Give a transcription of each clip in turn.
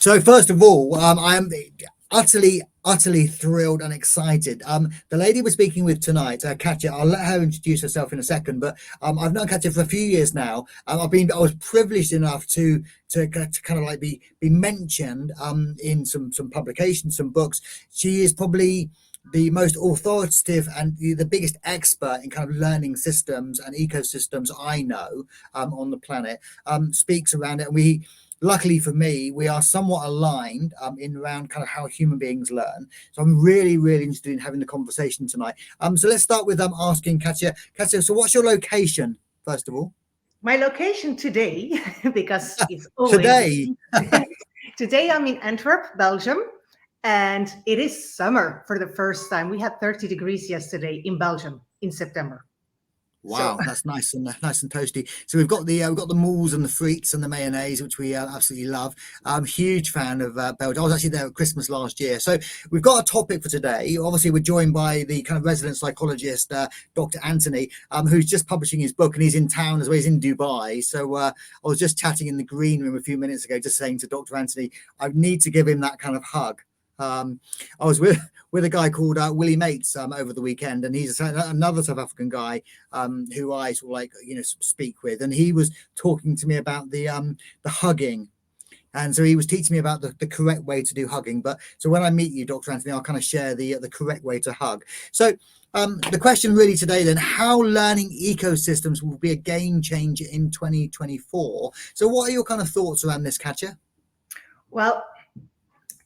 So first of all, I am utterly thrilled and excited. The lady we're speaking with tonight, Katja, I'll let her introduce herself in a second, but I've known Katja for a few years now. I was privileged enough to kind of like be mentioned in some publications, some books. She is probably the most authoritative and the biggest expert in kind of learning systems and ecosystems I know on the planet. Speaks around it, and luckily for me, we are somewhat aligned in around kind of how human beings learn. So I'm really interested in having the conversation tonight. So let's start with asking Katja. Katja, so what's your location, first of all? My location today, because it's always Today. Today I'm in Antwerp, Belgium, and it is summer for the first time. We had 30 degrees yesterday in Belgium in September. Wow, so that's nice and toasty. So we've got the moules and the frites and the mayonnaise, which we absolutely love. I'm a huge fan of Belgium. I was actually there at Christmas last year. So we've got a topic for today. Obviously, we're joined by the kind of resident psychologist, Dr. Anthony, who's just publishing his book, and he's in town as well. He's in Dubai. So I was just chatting in the green room a few minutes ago, just saying to Dr. Anthony, I need to give him that kind of hug. I was with a guy called Willie Mates over the weekend, and he's another South African guy who I sort of speak with, and he was talking to me about the hugging. And so he was teaching me about the correct way to do hugging. But so when I meet you, Dr. Anthony, I'll kind of share the correct way to hug. So the question really today then, how learning ecosystems will be a game changer in 2024. So what are your kind of thoughts around this, Katja? Well,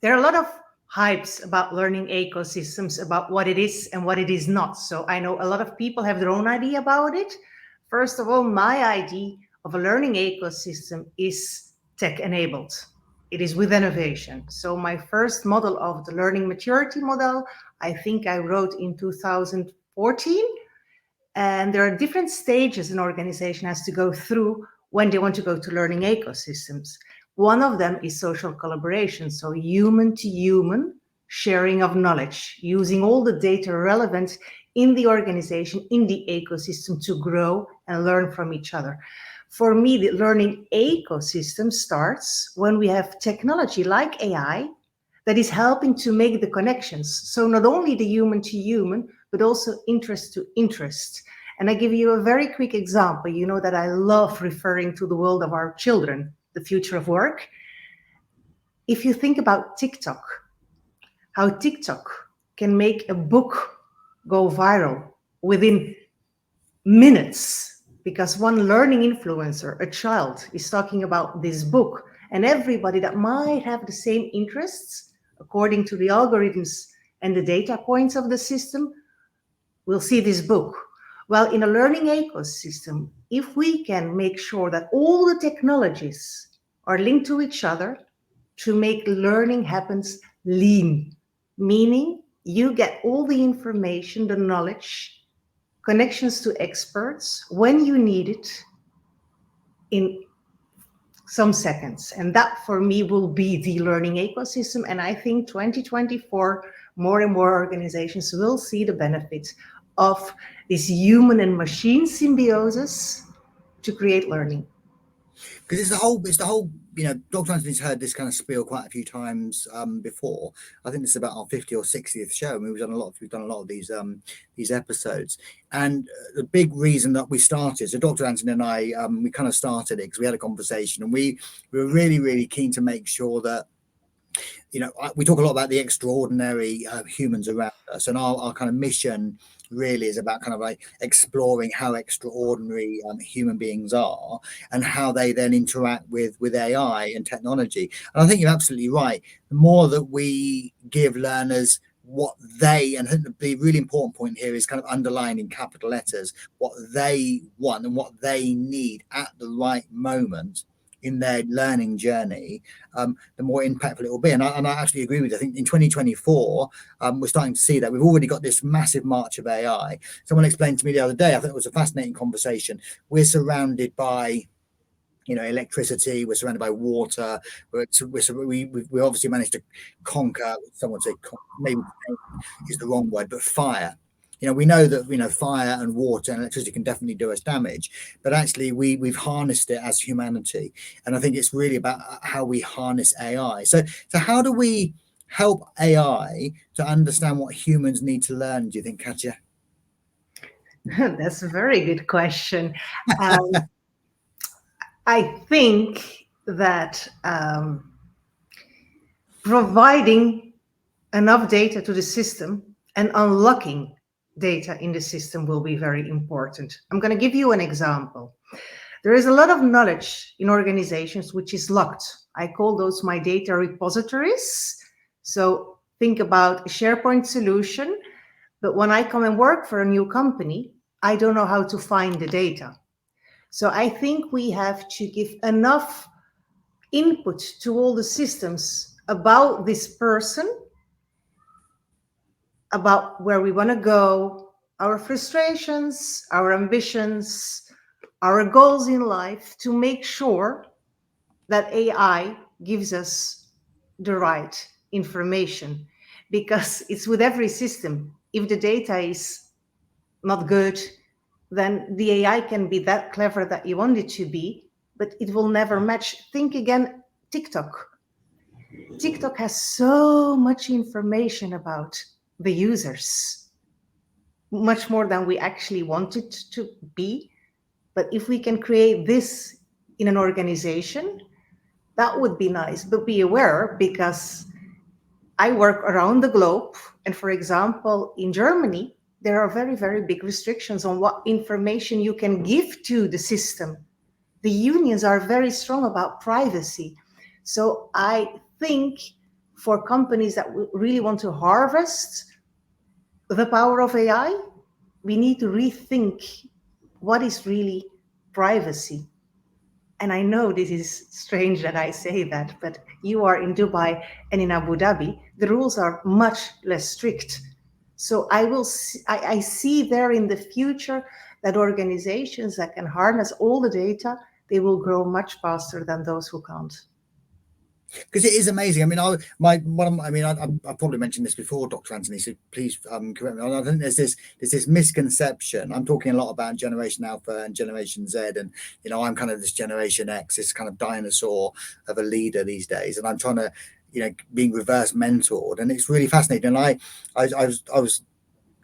there are a lot of hypes about learning ecosystems, about what it is and what it is not. So I know a lot of people have their own idea about it. First of all, my idea of a learning ecosystem is tech-enabled. It is with innovation. So my first model of the learning maturity model, I think I wrote in 2014. And there are different stages an organization has to go through when they want to go to learning ecosystems. One of them is social collaboration, so human to human sharing of knowledge, using all the data relevant in the organization, in the ecosystem to grow and learn from each other. For me, the learning ecosystem starts when we have technology like AI that is helping to make the connections. So not only the human to human, but also interest to interest. And I give you a very quick example. You know that I love referring to the world of our children, the future of work. If you think about TikTok, how TikTok can make a book go viral within minutes, because one learning influencer, a child, is talking about this book, and everybody that might have the same interests, according to the algorithms and the data points of the system, will see this book. Well, in a learning ecosystem, if we can make sure that all the technologies are linked to each other to make learning happens lean, meaning you get all the information, the knowledge, connections to experts when you need it in some seconds. And that for me will be the learning ecosystem. And I think 2024, more and more organizations will see the benefits of this human and machine symbiosis to create learning. Because it's the whole, Dr. Anthony's heard this kind of spiel quite a few times before. I think this is about our 50th or 60th show. I mean, we've done a lot of these episodes. And the big reason that we started, so Dr. Anthony and I, we kind of started it because we had a conversation, and we were really keen to make sure that, we talk a lot about the extraordinary humans around us, and our kind of mission really is about kind of like exploring how extraordinary human beings are and how they then interact with AI and technology. And I think you're absolutely right. The more that we give learners what they, and the really important point here is kind of underlined in capital letters, what they want and what they need at the right moment in their learning journey, the more impactful it will be. And I actually agree with you. I think in 2024, we're starting to see that. We've already got this massive march of AI. Someone explained to me the other day, I think it was a fascinating conversation. We're surrounded by electricity, we're surrounded by water, we obviously managed to conquer, someone say maybe is the wrong word, but fire. we know that fire and water and electricity can definitely do us damage, but actually we've harnessed it as humanity, and I think it's really about how we harness AI. So how do we help AI to understand what humans need to learn, do you think, Katja? That's a very good question. I think that providing enough data to the system and unlocking data in the system will be very important. I'm going to give you an example. There is a lot of knowledge in organizations which is locked. I call those my data repositories. So think about a SharePoint solution, but when I come and work for a new company, I don't know how to find the data. So I think we have to give enough input to all the systems about this person, about where we want to go, our frustrations, our ambitions, our goals in life, to make sure that AI gives us the right information. Because it's with every system. If the data is not good, then the AI can be that clever that you want it to be, but it will never match. Think again, TikTok. TikTok has so much information about the users, much more than we actually want it to be. But if we can create this in an organization, that would be nice. But be aware, because I work around the globe. And for example, in Germany, there are very, very big restrictions on what information you can give to the system. The unions are very strong about privacy. So I think for companies that really want to harvest the power of AI, we need to rethink what is really privacy. And I know this is strange that I say that, but you are in Dubai and in Abu Dhabi, the rules are much less strict. So I see there in the future that organizations that can harness all the data, they will grow much faster than those who can't. Because it is amazing. I mean, I've probably mentioned this before, Dr. Anthony, so please correct me. I think there's this misconception. I'm talking a lot about Generation Alpha and Generation Z, and I'm kind of this Generation X, this kind of dinosaur of a leader these days, and I'm trying to, being reverse mentored, and it's really fascinating. And I was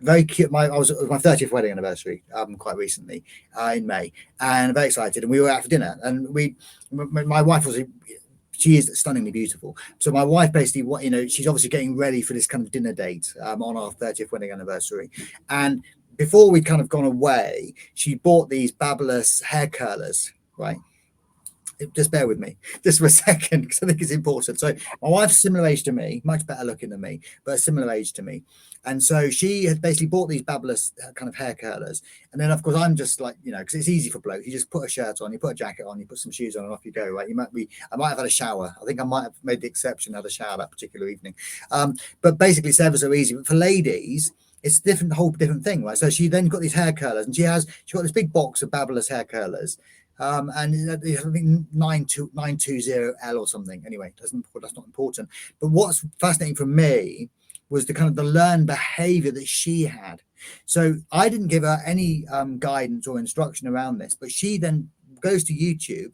very cute. It was my 30th wedding anniversary quite recently in May, and very excited. And we were out for dinner, and my wife she is stunningly beautiful. So my wife basically, she's obviously getting ready for this kind of dinner date on our 30th wedding anniversary. And before we'd kind of gone away, she bought these Babyliss hair curlers, right? Just bear with me just for a second, because I think it's important. So my wife's similar age to me, much better looking than me, but a similar age to me. And so she had basically bought these Babyliss kind of hair curlers. And then, of course, I'm just like, because it's easy for blokes. You just put a shirt on, you put a jacket on, you put some shoes on, and off you go, right? I might have had a shower. I think I might have made the exception, had a shower that particular evening. But basically, it's ever so easy. But for ladies, it's a whole different thing, right? So she then got these hair curlers, and she got this big box of Babyliss hair curlers. And I think 920L or something. Anyway, that's not important. But what's fascinating for me was the kind of the learned behavior that she had. So I didn't give her any guidance or instruction around this, but she then goes to YouTube.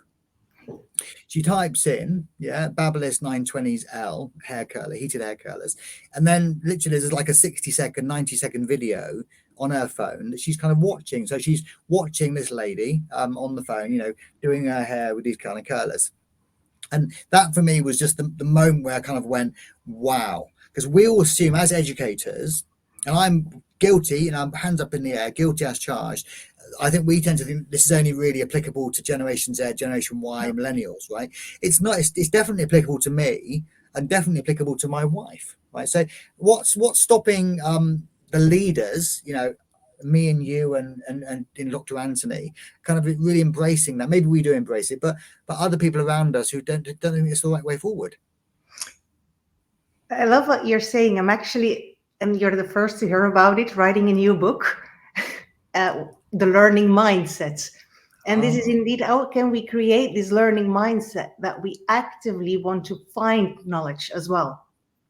She types in, Babyliss 920L hair curler, heated hair curlers. And then literally there's like a 60-second, 90-second video on her phone that she's kind of watching. So she's watching this lady on the phone, doing her hair with these kind of curlers. And that for me was just the moment where I kind of went, wow. Because we all assume as educators, and I'm guilty, and I'm hands up in the air, guilty as charged. I think we tend to think this is only really applicable to Generation Z, Generation Y, millennials, right? It's not. It's definitely applicable to me, and definitely applicable to my wife, right? So what's stopping the leaders, me and you and Dr. Anthony, kind of really embracing that? Maybe we do embrace it, but other people around us who don't think it's the right way forward. I love what you're saying. I'm actually, and you're the first to hear about it, writing a new book, The Learning Mindset. And this is indeed, how can we create this learning mindset that we actively want to find knowledge as well?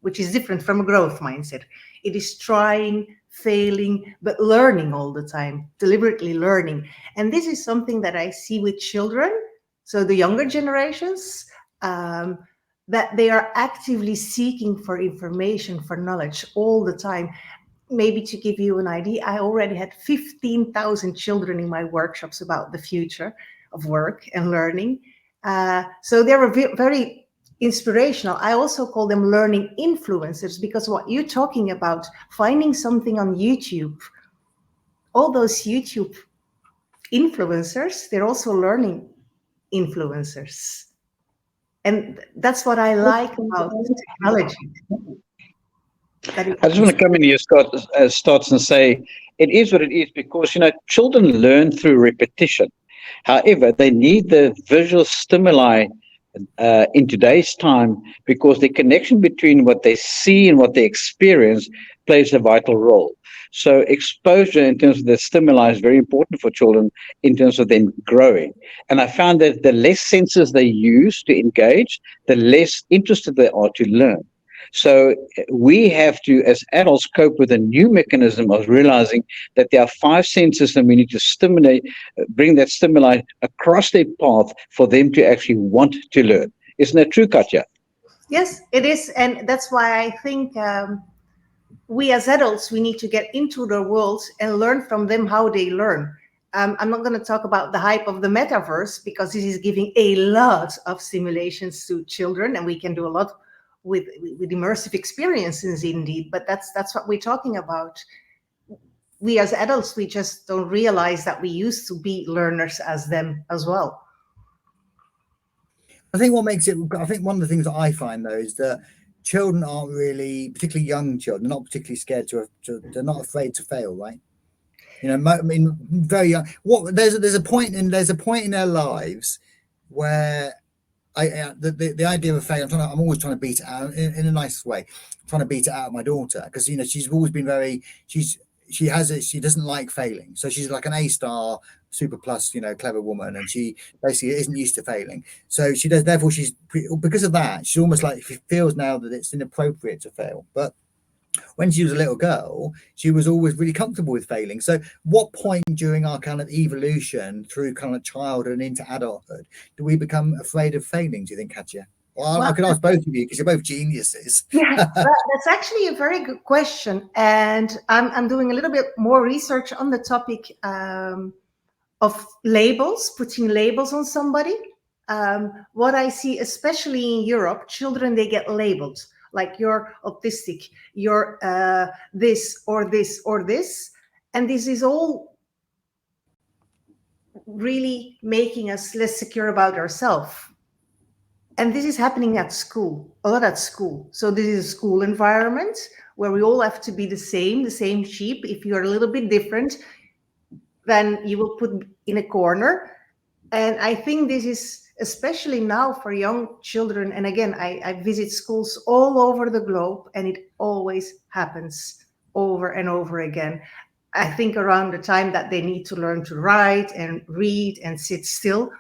which is different from a growth mindset. It is trying, failing, but learning all the time, deliberately learning. And this is something that I see with children, so the younger generations, that they are actively seeking for information, for knowledge all the time. Maybe to give you an idea, I already had 15,000 children in my workshops about the future of work and learning. So they were very inspirational. I also call them learning influencers, because what you're talking about, finding something on YouTube, all those YouTube influencers, they're also learning influencers. And that's what I like about technology. I just want to come in here, Scott, Stotts, and say it is what it is because, children learn through repetition. However, they need the visual stimuli in today's time because the connection between what they see and what they experience plays a vital role. So exposure in terms of the stimuli is very important for children in terms of them growing. And I found that the less senses they use to engage, the less interested they are to learn. So we have to, as adults, cope with a new mechanism of realizing that there are 5 senses and we need to bring that stimuli across their path for them to actually want to learn. Isn't that true, Katja? Yes, it is. And that's why I think we as adults, we need to get into their worlds and learn from them how they learn. I'm not going to talk about the hype of the metaverse because this is giving a lot of stimulations to children, and we can do a lot with immersive experiences indeed, but that's what we're talking about. We as adults, we just don't realize that we used to be learners as them as well. I think one of the things that I find though is that children aren't really, particularly young children, not particularly scared they're not afraid to fail, right? I mean, very young. There's a point in their lives where the idea of failing, I'm always trying to beat it out in a nice way, trying to beat it out of my daughter because she's always been she doesn't like failing, so she's like an A-star super plus clever woman, and she basically isn't used to failing, so she does, therefore because of that she's almost like she feels now that it's inappropriate to fail. But when she was a little girl, she was always really comfortable with failing. So what point during our kind of evolution through kind of childhood and into adulthood do we become afraid of failing, do you think, Katja? Well, I could ask both of you because you're both geniuses. Yeah, that's actually a very good question. And I'm doing a little bit more research on the topic of labels, putting labels on somebody. What I see, especially in Europe, children, they get labeled. Like you're autistic, you're this or this or this. And this is all really making us less secure about ourselves. And this is happening at school, a lot at school. So this is a school environment where we all have to be the same sheep. If you're a little bit different, then you will put in a corner. And I think this is especially now for young children. And again, I visit schools all over the globe, and it always happens over and over again. I think around the time that they need to learn to write and read and sit still,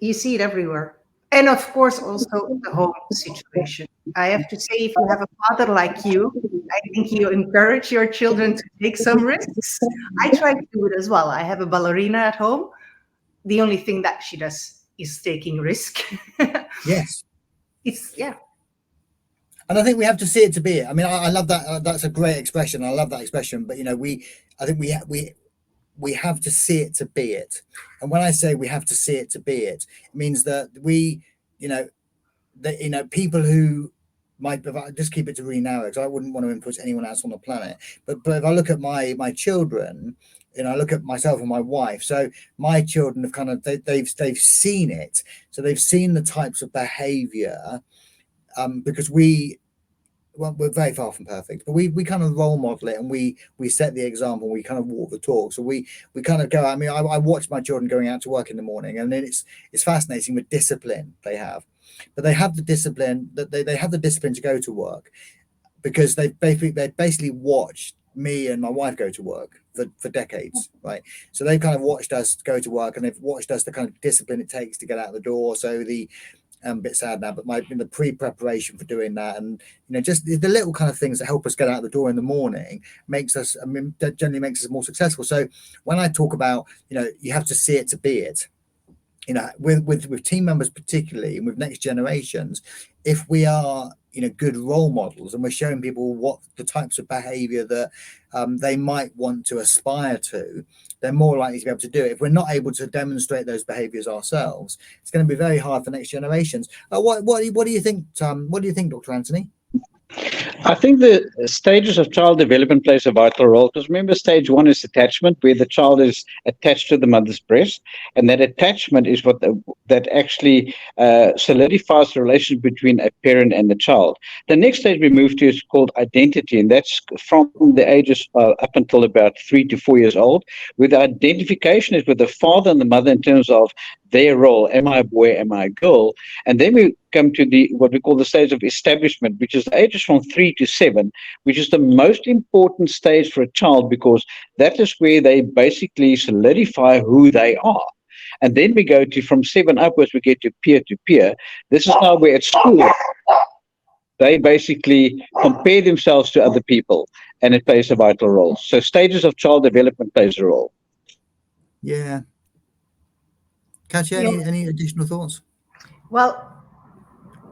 you see it everywhere. And of course, also the home situation. I have to say, if you have a father like you, I think you encourage your children to take some risks. I try to do it as well. I have a ballerina at home. The only thing that she does is taking risk. Yes. Yeah. And I think we have to see it to be it. I mean, I love that. That's a great expression. I love that expression. But I think we have to see it to be it. And when I say we have to see it to be it, it means that people who might, if I just keep it to really narrow, because I wouldn't want to influence anyone else on the planet. But if I look at my children, I look at myself and my wife. So my children have kind of they've seen it. So they've seen the types of behavior, because we're very far from perfect, but we kind of role model it, and we set the example. We kind of walk the talk. So we kind of go. I mean, I watch my children going out to work in the morning, and then it's fascinating the discipline they have. But they have the discipline that they have the discipline to go to work because they basically watched me and my wife go to work for decades, right? So they've kind of watched us go to work, and they've watched us the kind of discipline it takes to get out the door. So I'm a bit sad now, but in the pre-preparation for doing that, and just the little kind of things that help us get out the door in the morning that generally makes us more successful. So when I talk about, you have to see it to be it, with team members particularly, and with next generations, if we are good role models and we're showing people what the types of behavior that they might want to aspire to, they're more likely to be able to do it. If we're not able to demonstrate those behaviors ourselves, it's going to be very hard for next generations. What do you think, what do you think, Dr. Anthony? I think the stages of child development plays a vital role, because remember, stage 1 is attachment, where the child is attached to the mother's breast, and that attachment is what that actually solidifies the relationship between a parent and the child. The next stage we move to is called identity, and that's from the ages up until about 3 to 4 years old, where the identification is with the father and the mother in terms of their role. Am I a boy? Am I a girl? And then we come to what we call the stage of establishment, which is the ages from 3 to 7, which is the most important stage for a child, because that is where they basically solidify who they are. And then we go to, from 7 upwards, we get to peer. This is now where at school they basically compare themselves to other people, and it plays a vital role. So stages of child development plays a role. Yeah. Katja, any additional thoughts? Well,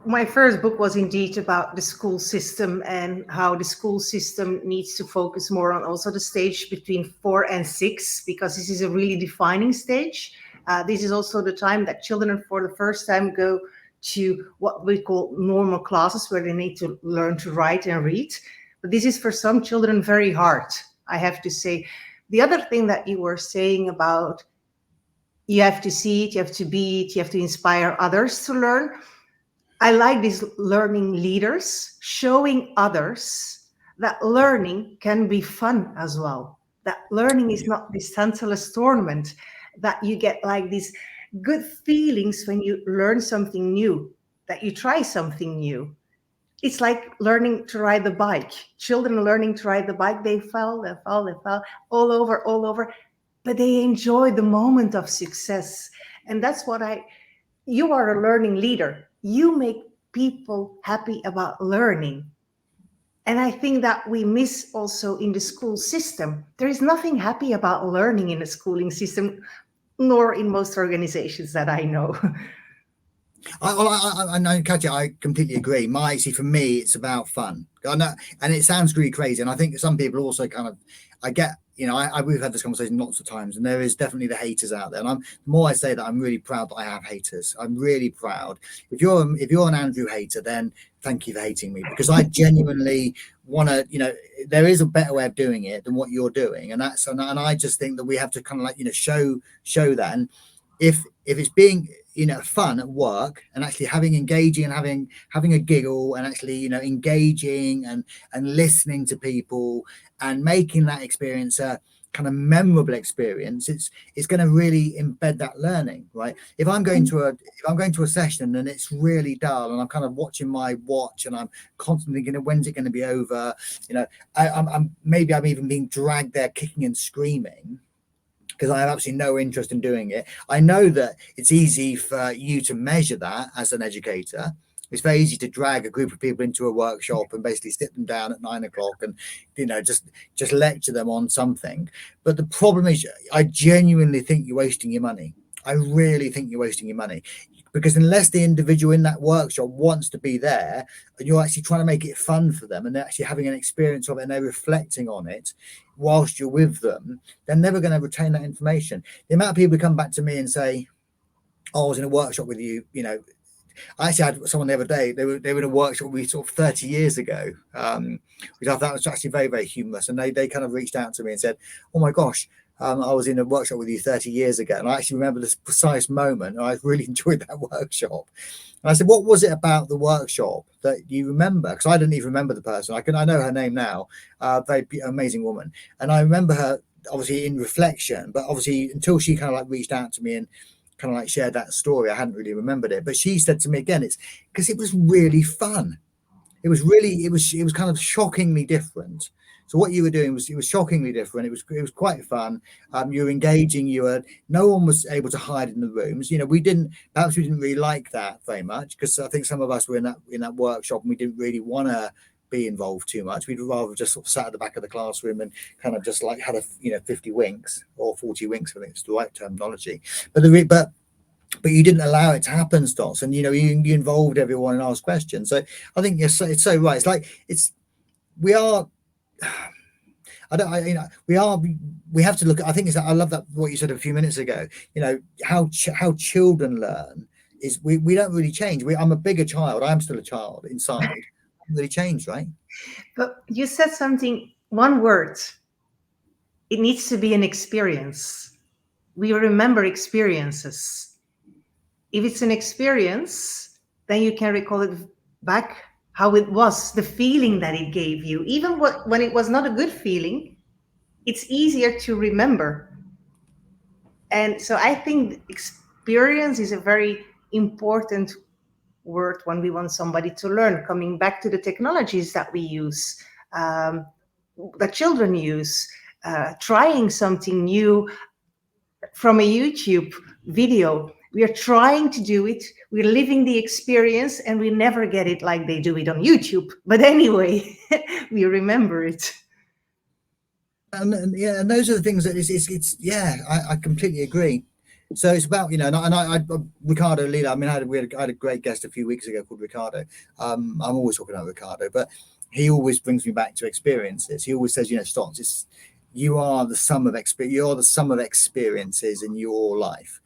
my first book was indeed about the school system and how the school system needs to focus more on also the stage between 4 and 6, because this is a really defining stage. This is also the time that children for the first time go to what we call normal classes, where they need to learn to write and read. But this is for some children very hard, I have to say. The other thing that you were saying about you have to see it, you have to be it, you have to inspire others to learn. I like these learning leaders showing others that learning can be fun as well. That learning is not this senseless torment, that you get like these good feelings when you learn something new, that you try something new. It's like learning to ride the bike. Children learning to ride the bike, they fall all over. But they enjoy the moment of success. And that's what you are a learning leader. You make people happy about learning. And I think that we miss also in the school system. There is nothing happy about learning in the schooling system, nor in most organizations that I know. I know, Katja, I completely agree. For me, it's about fun. I know, and it sounds really crazy. And I think some people also kind of, we've had this conversation lots of times, and there is definitely the haters out there. And the more I say that, I'm really proud that I have haters. I'm really proud. If you're an Andrew hater, then thank you for hating me, because I genuinely want to, there is a better way of doing it than what you're doing. And I just think that we have to kind of like, show that. And if it's being, fun at work, and actually engaging and having a giggle, and actually, engaging and listening to people and making that experience a kind of memorable experience, it's going to really embed that learning, right? If I'm going to a session and it's really dull, and I'm kind of watching my watch, and I'm constantly thinking, when's it going to be over? I'm even being dragged there kicking and screaming, because I have absolutely no interest in doing it. I know that it's easy for you to measure that as an educator. It's very easy to drag a group of people into a workshop and basically sit them down at 9 o'clock and, just lecture them on something. But the problem is, I genuinely think you're wasting your money. I really think you're wasting your money, because unless the individual in that workshop wants to be there, and you're actually trying to make it fun for them, and they're actually having an experience of it, and they're reflecting on it whilst you're with them, they're never going to retain that information. The amount of people who come back to me and say, "Oh, I was in a workshop with you," I actually had someone the other day, they were in a workshop with me sort of 30 years ago, which I thought was actually very, very humorous. And they kind of reached out to me and said, "Oh my gosh, I was in a workshop with you 30 years ago." And I actually remember this precise moment. And I really enjoyed that workshop. And I said, "What was it about the workshop that you remember?" Because I didn't even remember the person. I know her name now, very amazing woman. And I remember her obviously in reflection, but obviously until she kind of like reached out to me and kind of like shared that story, I hadn't really remembered it. But she said to me again, it's because it was really fun. It was kind of shockingly different So what you were doing was, it was shockingly different. It was quite fun. You were engaging. No one was able to hide in the rooms. We didn't really like that very much, because I think some of us were in that workshop and we didn't really want to be involved too much. We'd rather just sort of sat at the back of the classroom and kind of just like had 50 winks or 40 winks, I think it's the right terminology. But you didn't allow it to happen, Stotts, and you involved everyone and asked questions. So I think it's so right. It's like we have to look at, I think I love that what you said a few minutes ago. How children learn is we don't really change. I'm a bigger child. I'm still a child inside. Really changed, right? But you said one word. It needs to be an experience. We remember experiences. If it's an experience, then you can recall it back, how it was, the feeling that it gave you. Even when it was not a good feeling, it's easier to remember. And so I think experience is a very important word when we want somebody to learn, coming back to the technologies that we use, that children use, trying something new from a YouTube video. We are trying to do it. We're living the experience, and we never get it like they do it on YouTube. But anyway, we remember it. And those are the things that I completely agree. So it's about, Ricardo Lila, I mean, we had a great guest a few weeks ago called Ricardo. I'm always talking about Ricardo, but he always brings me back to experiences. He always says, Stotts, you are the sum of experiences in your life.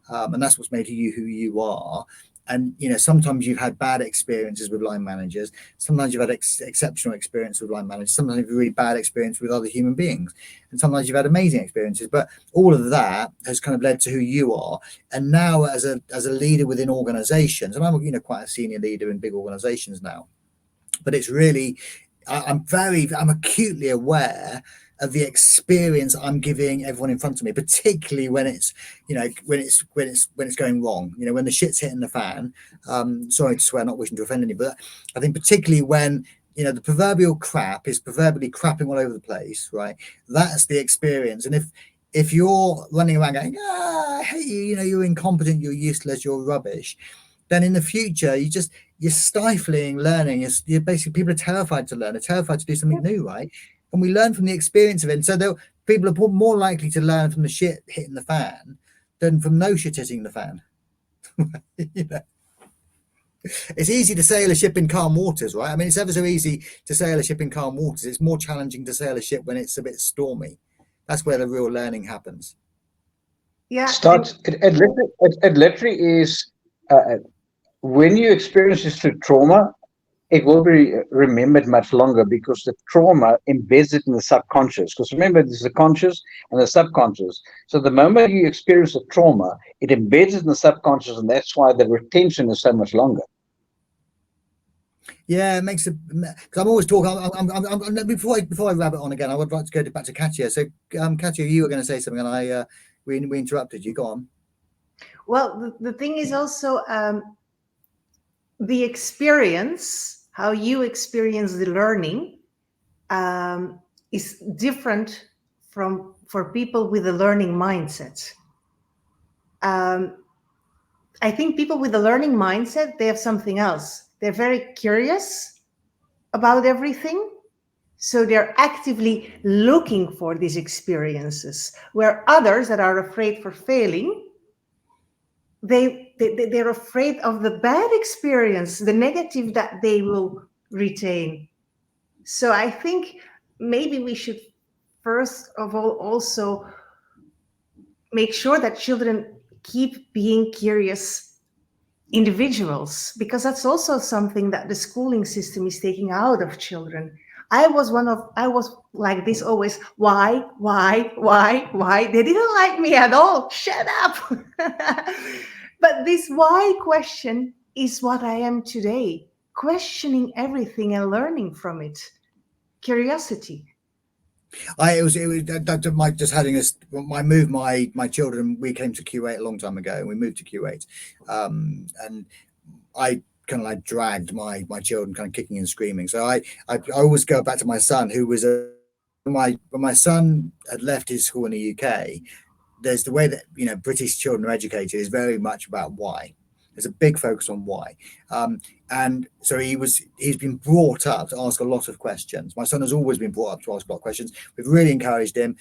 And that's what's made you who you are. And, sometimes you've had bad experiences with line managers. Sometimes you've had exceptional experience with line managers. Sometimes you've really bad experience with other human beings. And sometimes you've had amazing experiences. But all of that has kind of led to who you are. And now as a leader within organizations, and I'm, quite a senior leader in big organizations now, but it's really, I'm acutely aware of the experience I'm giving everyone in front of me, particularly when it's going wrong, when the shit's hitting the fan. Sorry to swear, not wishing to offend anybody, but I think particularly when the proverbial crap is proverbially crapping all over the place, right? That's the experience. And if you're running around going, I hate you, you're incompetent, you're useless, you're rubbish, then in the future you're stifling learning. You're basically, people are terrified to learn, they're terrified to do something new, right? And we learn from the experience of it. And so people are more likely to learn from the shit hitting the fan than from no shit hitting the fan. It's easy to sail a ship in calm waters, right? I mean, it's ever so easy to sail a ship in calm waters. It's more challenging to sail a ship when it's a bit stormy. That's where the real learning happens. Yeah. It literally is, when you experience this through trauma, it will be remembered much longer, because the trauma embeds it in the subconscious. Because remember, there's the conscious and the subconscious. So the moment you experience the trauma, it embeds it in the subconscious, and that's why the retention is so much longer. Yeah, it makes it, because I'm always talking. Before I wrap it on again, I would like to go back to Katja. So, Katja, you were going to say something, and we interrupted you. Go on. Well, the thing is also the experience. How you experience the learning is different for people with a learning mindset. I think people with a learning mindset, they have something else. They're very curious about everything. So they're actively looking for these experiences, where others that are afraid for failing, they're afraid of the bad experience, the negative that they will retain. So I think maybe we should first of all also make sure that children keep being curious individuals, because that's also something that the schooling system is taking out of children. I was like this always. Why? They didn't like me at all. Shut up. But this why question is what I am today, questioning everything and learning from it. Curiosity. It was Mike just having us. I moved my children. We came to Kuwait a long time ago, and we moved to Kuwait, and I kind of like dragged my children kind of kicking and screaming. So I always go back to my son, who was a when my son had left his school in the UK, there's the way that British children are educated is very much about why. There's a big focus on why, and so he's been brought up to ask a lot of questions. My son has always been brought up to ask a lot of questions. We've really encouraged him.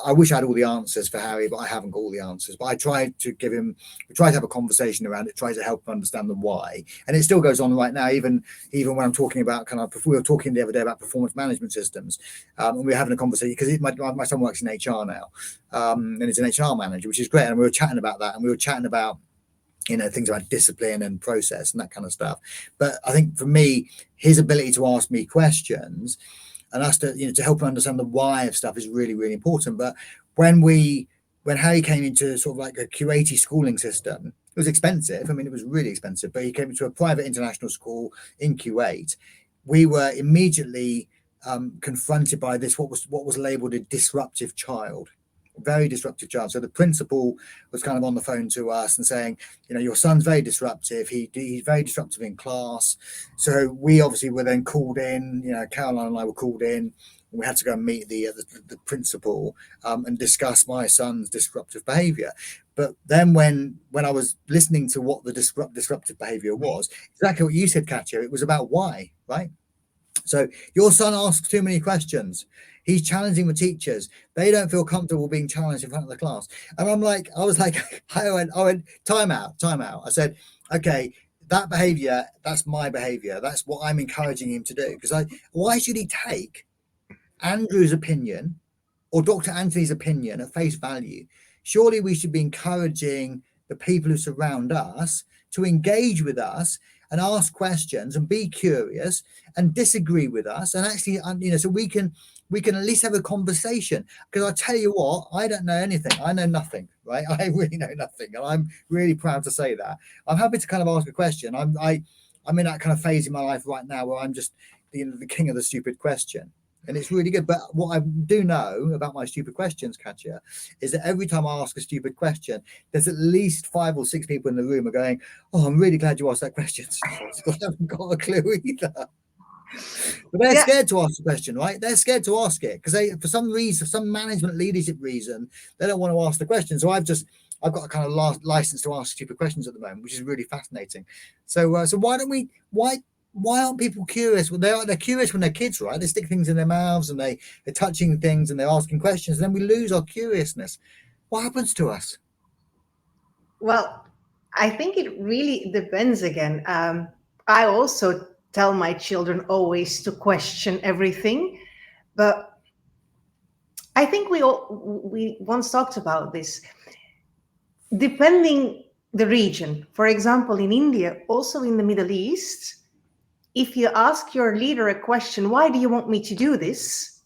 I wish I had all the answers for Harry, but I haven't got all the answers. But I try to have a conversation around it, try to help him understand the why. And it still goes on right now, even when I'm talking about we were talking the other day about performance management systems, and we were having a conversation because my son works in HR now, and he's an HR manager, which is great. And we were chatting about that, and we were chatting about things about discipline and process and that kind of stuff. But I think for me, his ability to ask me questions and us to help him understand the why of stuff is really, really important. But when Harry came into sort of like a Kuwaiti schooling system, it was expensive. I mean, it was really expensive, but he came into a private international school in Kuwait. We were immediately confronted by this, what was labeled a disruptive child. Very disruptive child. So the principal was kind of on the phone to us and saying, your son's very disruptive. He's very disruptive in class. So we obviously were then called in. Caroline and I were called in. And we had to go and meet the principal and discuss my son's disruptive behaviour. But then when I was listening to what the disruptive behaviour was, exactly what you said, Katja, it was about why, right? So your son asks too many questions. He's challenging the teachers. They don't feel comfortable being challenged in front of the class. And I went, time out. I said, okay, that behavior, that's my behavior. That's what I'm encouraging him to do. Because why should he take Andrew's opinion or Dr. Anthony's opinion at face value? Surely we should be encouraging the people who surround us to engage with us and ask questions and be curious and disagree with us, and actually, so we can at least have a conversation. Because I tell you what, I don't know anything. I know nothing, right? I really know nothing, and I'm really proud to say that. I'm happy to kind of ask a question. I'm in that kind of phase in my life right now where I'm just the king of the stupid question. And it's really good. But what I do know about my stupid questions, Katja, is that every time I ask a stupid question, there's at least 5 or 6 people in the room are going, "Oh, I'm really glad you asked that question." I haven't got a clue either. But they're scared to ask the question, right? They're scared to ask it because for some reason, some management leadership reason, they don't want to ask the question. So I've got a kind of license to ask stupid questions at the moment, which is really fascinating. So why aren't people curious? Well, they're curious when they're kids, right? They stick things in their mouths and they're touching things and they're asking questions. And then we lose our curiousness. What happens to us? Well, I think it really depends again. I also tell my children always to question everything, but I think we once talked about this. Depending the region, for example, in India, also in the Middle East, if you ask your leader a question, why do you want me to do this?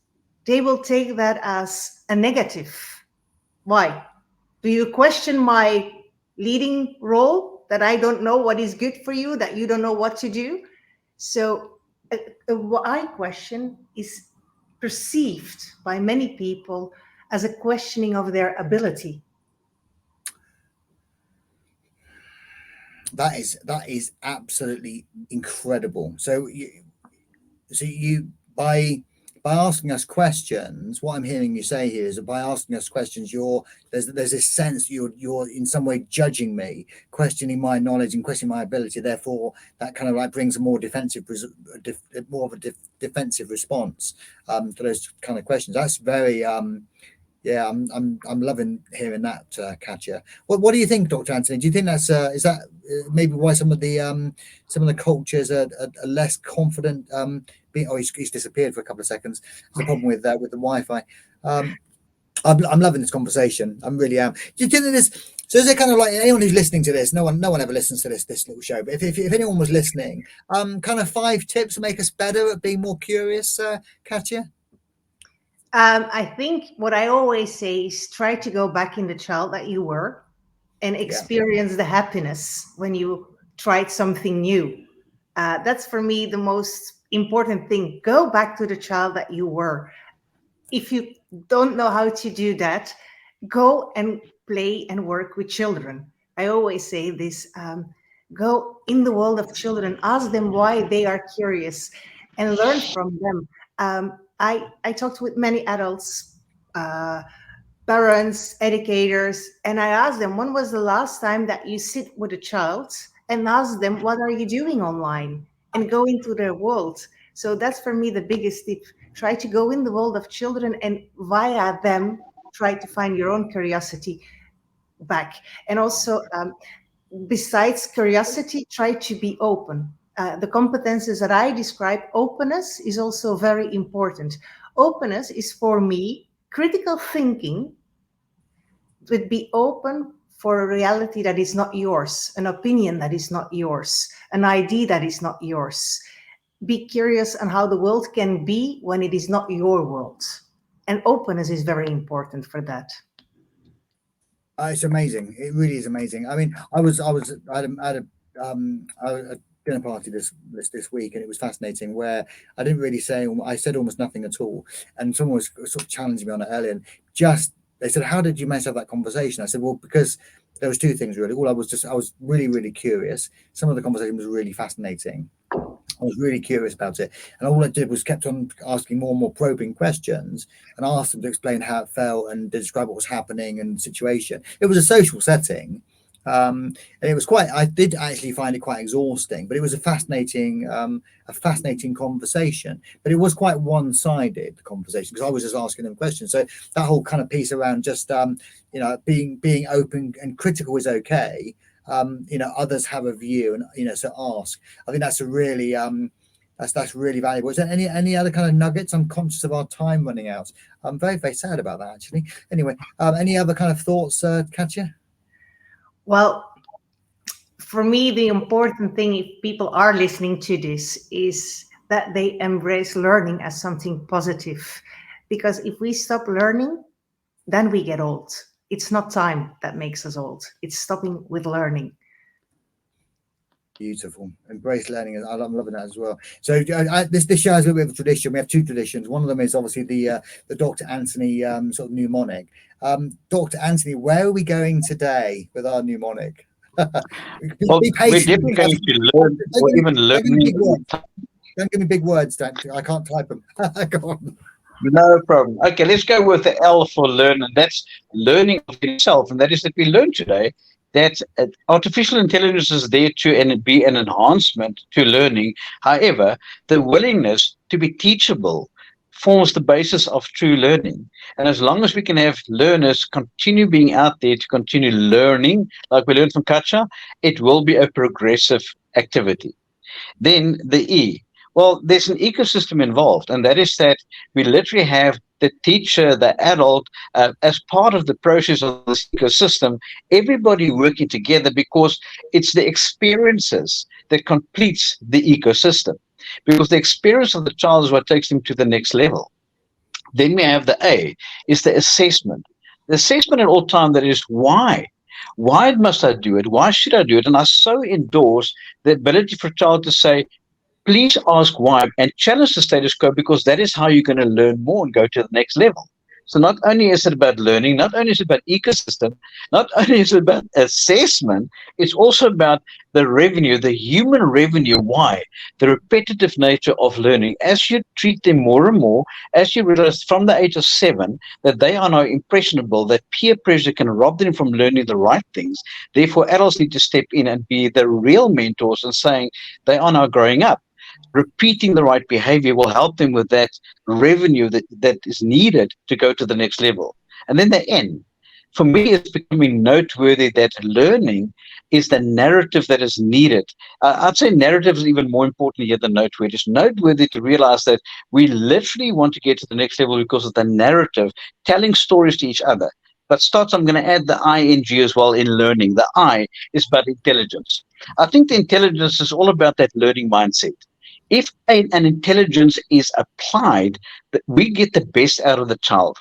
They will take that as a negative. Why? Do you question my leading role, that I don't know what is good for you, that you don't know what to do? So what I question is perceived by many people as a questioning of their ability. That is absolutely incredible. So you by asking us questions, what I'm hearing you say here is that by asking us questions, there's this sense you're in some way judging me, questioning my knowledge and questioning my ability. Therefore, that kind of like brings a more defensive response to those kind of questions. That's very yeah, I'm loving hearing that, Katja. What do you think, Dr. Anthony? Do you think is that maybe why some of the cultures are less confident? He's disappeared for a couple of seconds. There's a problem with the Wi-Fi. I'm loving this conversation. I really am. Do you think that this? So is it kind of like anyone who's listening to this? No one ever listens to this little show. But if anyone was listening, kind of 5 tips to make us better at being more curious, Katja. I think what I always say is try to go back in the child that you were and experience the happiness when you tried something new. That's for me the most important thing. Go back to the child that you were. If you don't know how to do that, go and play and work with children. I always say this, go in the world of children, ask them why they are curious and learn from them. I talked with many adults, parents, educators, and I asked them, when was the last time that you sit with a child and ask them, what are you doing online? And go into their world. So that's for me the biggest tip. Try to go in the world of children and via them, try to find your own curiosity back. And also, besides curiosity, try to be open. The competences that I describe, openness is also very important. Openness is for me critical thinking, would be open for a reality that is not yours, an opinion that is not yours, an idea that is not yours. Be curious on how the world can be when it is not your world. And openness is very important for that. It's amazing. It really is amazing. I mean, I had a dinner party this week, and it was fascinating. Where I didn't really say, I said almost nothing at all, and someone was sort of challenging me on it earlier. And they said, "How did you manage to have that conversation?" I said, "Well, because there was two things really. I was really, really curious. Some of the conversation was really fascinating. I was really curious about it, and all I did was kept on asking more and more probing questions, and asked them to explain how it felt and describe what was happening and the situation. It was a social setting, and it was I did actually find it quite exhausting, but it was a fascinating conversation. But it was quite one-sided, the conversation, because I was just asking them questions. So that whole kind of piece around just being open and critical is okay. Others have a view, and so ask. I think that's a really that's really valuable. Is there any other kind of nuggets? I'm conscious of our time running out. I'm very, very sad about that, actually. Anyway, any other kind of thoughts, Katja? Well, for me, the important thing, if people are listening to this, is that they embrace learning as something positive. Because if we stop learning, then we get old. It's not time that makes us old. It's stopping with learning. Beautiful. Embrace learning. I'm loving that as well. So this show has a little bit of a tradition. We have two traditions. One of them is obviously the Dr. Anthony sort of mnemonic. Dr. Anthony, where are we going today with our mnemonic? Well, we're definitely going to learn, or even learning. Don't give me big words, I can't type them. Go on. No problem. Okay, let's go with the L for learn, and that's learning of itself. And that is that we learned today that artificial intelligence is there to be an enhancement to learning. However, the willingness to be teachable forms the basis of true learning. And as long as we can have learners continue being out there to continue learning, like we learned from Katja, it will be a progressive activity. Then the E. Well, there's an ecosystem involved, and that is that we literally have the teacher, the adult, as part of the process of this ecosystem, everybody working together, because it's the experiences that completes the ecosystem, because the experience of the child is what takes them to the next level. Then we have the A, is the assessment. The assessment at all time, that is why. Why must I do it? Why should I do it? And I so endorse the ability for a child to say, please ask why and challenge the status quo, because that is how you're going to learn more and go to the next level. So not only is it about learning, not only is it about ecosystem, not only is it about assessment, it's also about the revenue, the human revenue. Why? The repetitive nature of learning. As you treat them more and more, as you realize from the age of 7 that they are now impressionable, that peer pressure can rob them from learning the right things. Therefore, adults need to step in and be the real mentors and saying they are now growing up. Repeating the right behavior will help them with that revenue that is needed to go to the next level. And then the N. For me, it's becoming noteworthy that learning is the narrative that is needed. I'd say narrative is even more important here than noteworthy. It's noteworthy to realize that we literally want to get to the next level because of the narrative, telling stories to each other. But Stotts, I'm going to add the ING as well in learning. The I is about intelligence. I think the intelligence is all about that learning mindset. If an intelligence is applied, we get the best out of the child.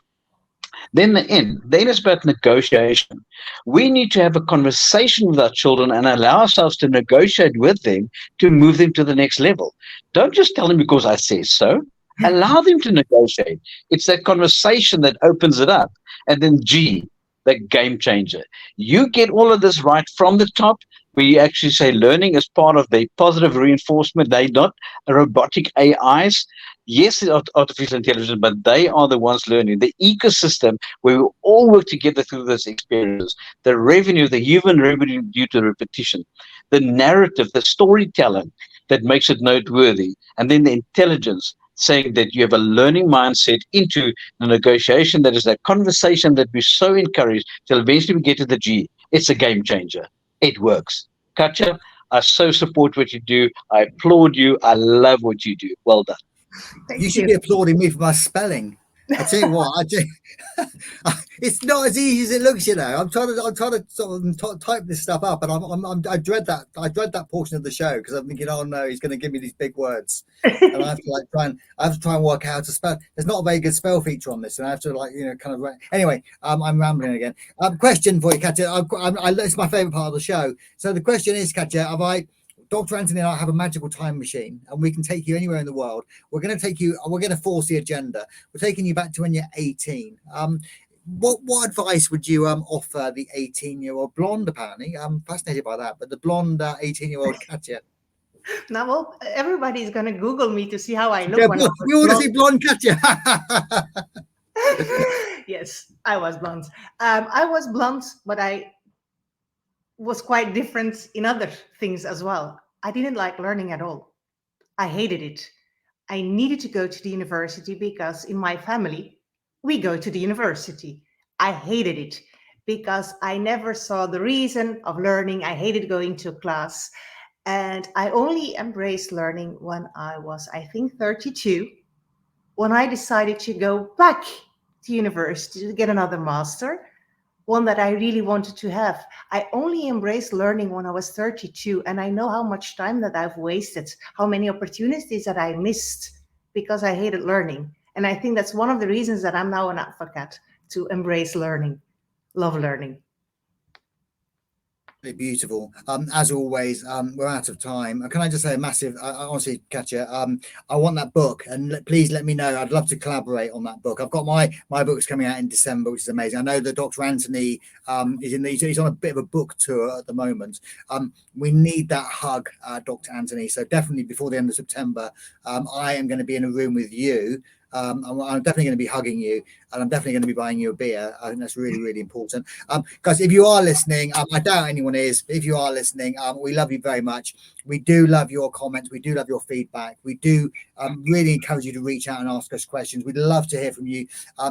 Then the N, then it's about negotiation. We need to have a conversation with our children and allow ourselves to negotiate with them to move them to the next level. Don't just tell them because I say so. Allow them to negotiate. It's that conversation that opens it up. And then G, the game changer. You get all of this right from the top, We actually say learning is part of the positive reinforcement. They're not robotic AIs. Yes, it's artificial intelligence, but they are the ones learning. The ecosystem where we all work together through this experience, the revenue, the human revenue due to repetition, the narrative, the storytelling that makes it noteworthy, and then the intelligence saying that you have a learning mindset into the negotiation that is a conversation that we so encourage till eventually we get to the G. It's a game changer. It works. Katja, I so support what you do. I applaud you. I love what you do. Well done. You should be applauding me for my spelling. I tell you what, it's not as easy as it looks. You know, I'm trying to sort of type this stuff up, and I dread that portion of the show because I'm thinking, oh no, he's going to give me these big words, and I have to try and work out how to spell. There's not a very good spell feature on this, and I have to kind of. Anyway, I'm rambling again. Question for you, Katja. It's my favorite part of the show. So the question is, Katja, Dr. Anthony and I have a magical time machine, and we can take you anywhere in the world. We're going to force the agenda. We're taking you back to when you're 18. What advice would you offer the 18-year-old blonde, apparently? I'm fascinated by that, but the blonde 18-year-old Katja. Now, well, everybody's going to Google me to see how I look. Yeah, we want to see blonde Katja. Yes, I was blonde. I was blonde, but I was quite different in other things as well. I didn't like learning at all. I hated it. I needed to go to the university because in my family, we go to the university. I hated it because I never saw the reason of learning. I hated going to class. And I only embraced learning when I was, I think, 32, when I decided to go back to university to get another master, one that I really wanted to have. I only embraced learning when I was 32, and I know how much time that I've wasted, how many opportunities that I missed because I hated learning. And I think that's one of the reasons that I'm now an advocate to embrace learning, love learning. Beautiful. As always, we're out of time. Can I just say a massive, honestly, Katja, I want that book, and please let me know. I'd love to collaborate on that book. I've got my book's coming out in December, which is amazing. I know that Dr. Anthony he's on a bit of a book tour at the moment. We need that hug, Dr. Anthony. So definitely before the end of September, I am going to be in a room with you. I'm definitely going to be hugging you, and I'm definitely going to be buying you a beer. I think that's really, really important. Guys, if you are listening, I doubt anyone is, but if you are listening, we love you very much. We do love your comments. We do love your feedback. We do really encourage you to reach out and ask us questions. We'd love to hear from you.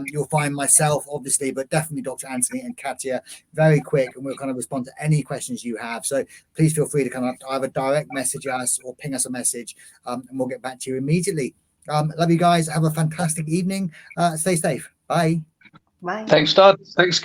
You'll find myself, obviously, but definitely Dr. Anthony and Katja very quick, and we'll kind of respond to any questions you have. So please feel free to kind of either direct message us or ping us a message, and we'll get back to you immediately. Love you guys. Have a fantastic evening. Stay safe. Bye. Bye. Thanks, Todd. Thanks, guys.